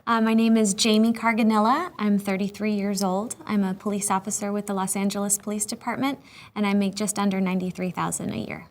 My name is Jamie Carganilla. I'm 33 years old. I'm a police officer with the Los Angeles Police Department, and I make just under $93,000 a year.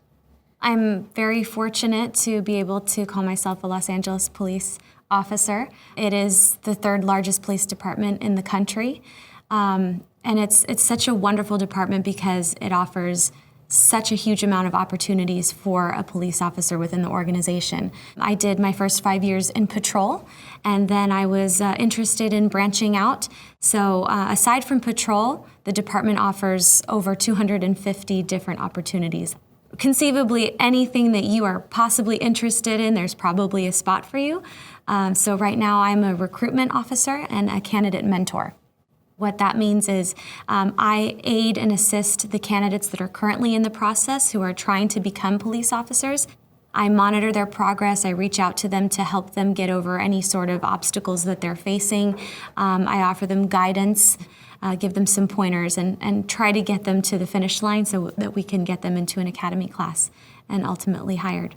I'm very fortunate to be able to call myself a Los Angeles police officer. It is the third largest police department in the country, and it's such a wonderful department because it offers such a huge amount of opportunities for a police officer within the organization. I did my first 5 years in patrol, and then I was interested in branching out. So aside from patrol, the department offers over 250 different opportunities. Conceivably, anything that you are possibly interested in, there's probably a spot for you. So right now I'm a recruitment officer and a candidate mentor. What that means is I aid and assist the candidates that are currently in the process who are trying to become police officers. I monitor their progress. I reach out to them to help them get over any sort of obstacles that they're facing. I offer them guidance, give them some pointers, and try to get them to the finish line so that we can get them into an academy class and ultimately hired.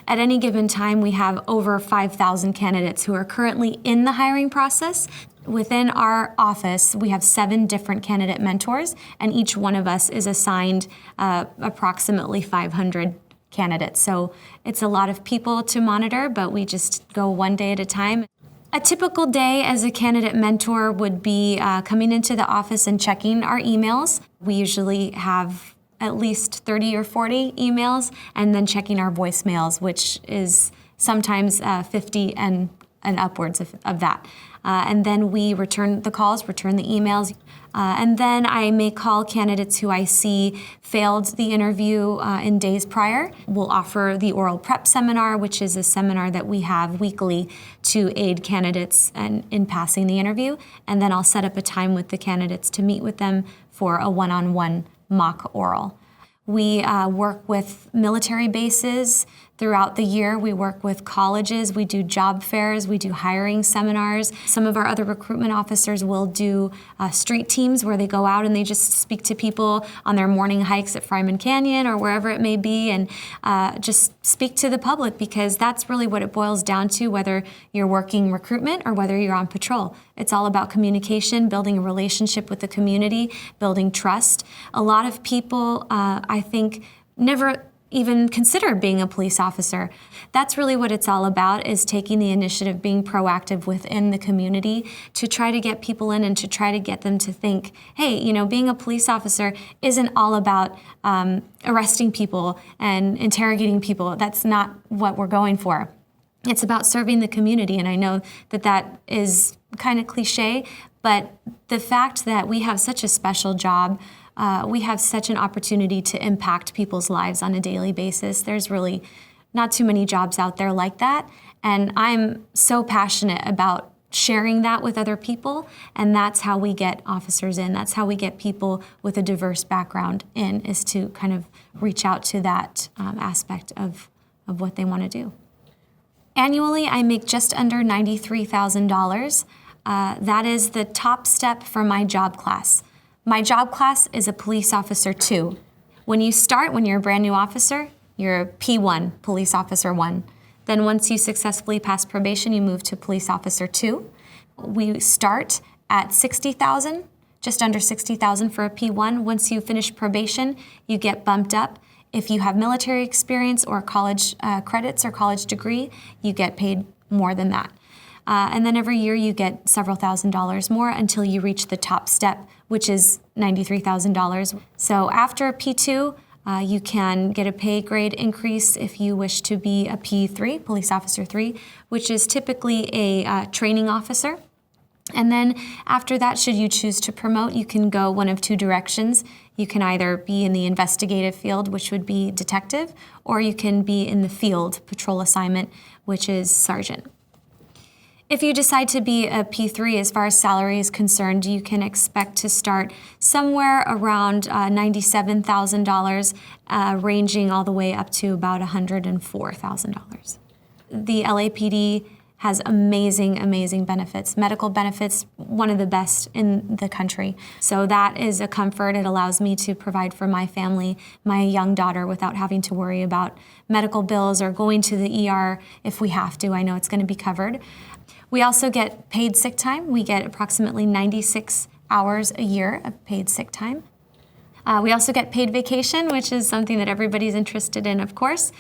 At any given time, we have over 5,000 candidates who are currently in the hiring process. Within our office, we have 7 different candidate mentors, and each one of us is assigned approximately 500 candidates. So it's a lot of people to monitor, but we just go one day at a time. A typical day as a candidate mentor would be coming into the office and checking our emails. We usually have at least 30 or 40 emails, and then checking our voicemails, which is sometimes 50 and upwards of that. And then we return the calls, return the emails, and then I may call candidates who I see failed the interview in days prior. We'll offer the oral prep seminar, which is a seminar that we have weekly to aid candidates in passing the interview, and then I'll set up a time with the candidates to meet with them for a one-on-one mock oral. We work with military bases throughout the year. We work with colleges. We do job fairs. We do hiring seminars. Some of our other recruitment officers will do street teams where they go out and they just speak to people on their morning hikes at Fryman Canyon or wherever it may be, and just speak to the public, because that's really what it boils down to, whether you're working recruitment or whether you're on patrol. It's all about communication, building a relationship with the community, building trust. A lot of people, I think, never even consider being a police officer. That's really what it's all about, is taking the initiative, being proactive within the community to try to get people in and to try to get them to think, hey, you know, being a police officer isn't all about arresting people and interrogating people. That's not what we're going for. It's about serving the community, and I know that that is kind of cliche, but the fact that we have such a special job, we have such an opportunity to impact people's lives on a daily basis. There's really not too many jobs out there like that, and I'm so passionate about sharing that with other people, and that's how we get officers in. That's how we get people with a diverse background in, is to kind of reach out to that aspect of what they want to do. Annually, I make just under $93,000. That is the top step for my job class. My job class is a police officer 2. When you start, when you're a brand new officer, you're a P1, police officer 1. Then once you successfully pass probation, you move to police officer 2. We start at $60,000, just under $60,000 for a P1. Once you finish probation, you get bumped up. If you have military experience or college credits or college degree, you get paid more than that. And then every year you get several $1,000s more until you reach the top step, which is $93,000. So after a P2, you can get a pay grade increase if you wish to be a P3, police officer 3, which is typically a training officer. And then after that, should you choose to promote, you can go one of 2 directions. You can either be in the investigative field, which would be detective, or you can be in the field patrol assignment, which is sergeant. If you decide to be a P3, as far as salary is concerned, you can expect to start somewhere around $97,000, ranging all the way up to about $104,000. The LAPD has amazing, amazing benefits. Medical benefits, one of the best in the country. So that is a comfort. It allows me to provide for my family, my young daughter, without having to worry about medical bills or going to the ER if we have to. I know it's going to be covered. We also get paid sick time. We get approximately 96 hours a year of paid sick time. We also get paid vacation, which is something that everybody's interested in, of course.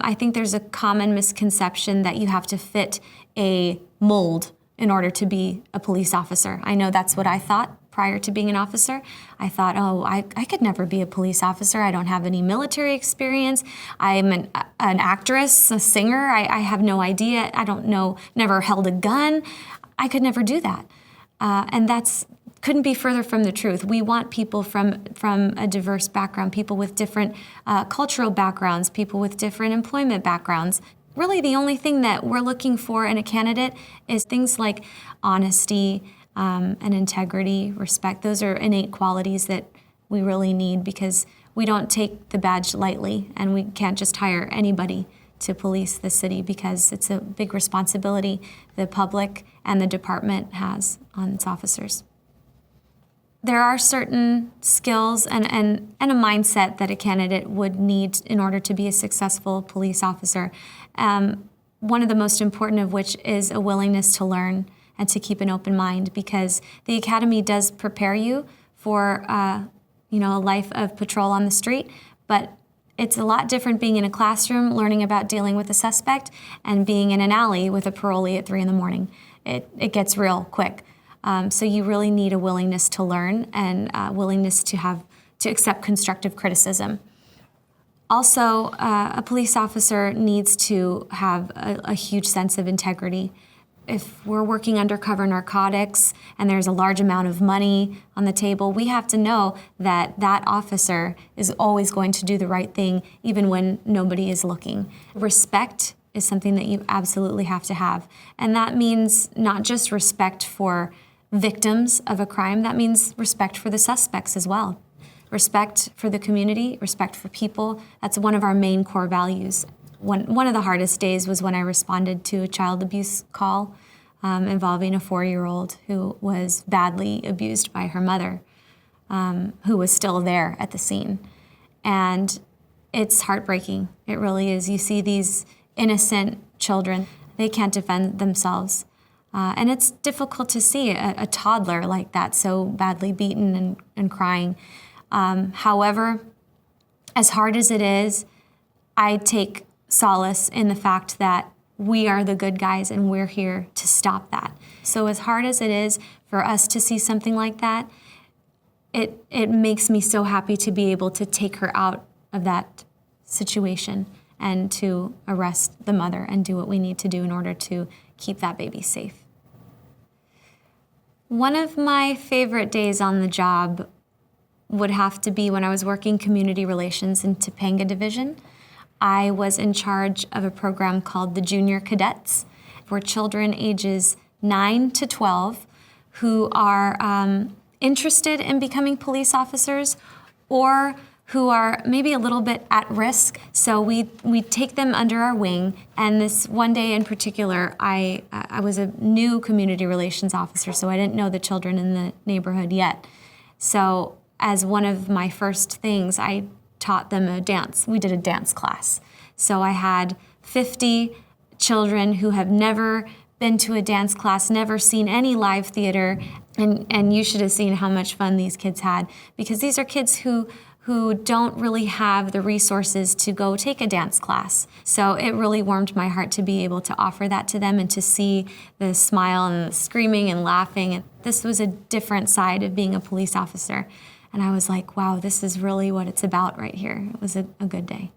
I think there's a common misconception that you have to fit a mold in order to be a police officer. I know that's what I thought prior to being an officer. I thought, oh, I could never be a police officer. I don't have any military experience. I'm an actress, a singer. I have no idea. I don't know, never held a gun. I could never do that. And that's couldn't be further from the truth. We want people from a diverse background, people with different cultural backgrounds, people with different employment backgrounds. Really, the only thing that we're looking for in a candidate is things like honesty and integrity, respect. Those are innate qualities that we really need because we don't take the badge lightly, and we can't just hire anybody to police the city because it's a big responsibility the public and the department has on its officers. There are certain skills and a mindset that a candidate would need in order to be a successful police officer. One of the most important of which is a willingness to learn and to keep an open mind, because the academy does prepare you for a life of patrol on the street, but it's a lot different being in a classroom learning about dealing with a suspect and being in an alley with a parolee at 3 a.m. It gets real quick. So you really need a willingness to learn and willingness to accept constructive criticism. Also, a police officer needs to have a huge sense of integrity. If we're working undercover narcotics and there's a large amount of money on the table, we have to know that that officer is always going to do the right thing even when nobody is looking. Respect is something that you absolutely have to have. And that means not just respect for victims of a crime, that means respect for the suspects as well. Respect for the community, respect for people, that's one of our main core values. One of the hardest days was when I responded to a child abuse call involving a 4-year-old who was badly abused by her mother, who was still there at the scene. And it's heartbreaking, it really is. You see these innocent children, they can't defend themselves. And it's difficult to see a toddler like that so badly beaten and crying. However, as hard as it is, I take solace in the fact that we are the good guys and we're here to stop that. So as hard as it is for us to see something like that, it makes me so happy to be able to take her out of that situation and to arrest the mother and do what we need to do in order to keep that baby safe. One of my favorite days on the job would have to be when I was working community relations in Topanga Division. I was in charge of a program called the Junior Cadets for children ages 9 to 12 who are interested in becoming police officers or who are maybe a little bit at risk. So we take them under our wing. And this one day in particular, I was a new community relations officer, so I didn't know the children in the neighborhood yet. So as one of my first things, I taught them a dance. We did a dance class. So I had 50 children who have never been to a dance class, never seen any live theater, and you should have seen how much fun these kids had, because these are kids who don't really have the resources to go take a dance class. So it really warmed my heart to be able to offer that to them and to see the smile and the screaming and laughing. This was a different side of being a police officer. And I was like, wow, this is really what it's about right here. It was a good day.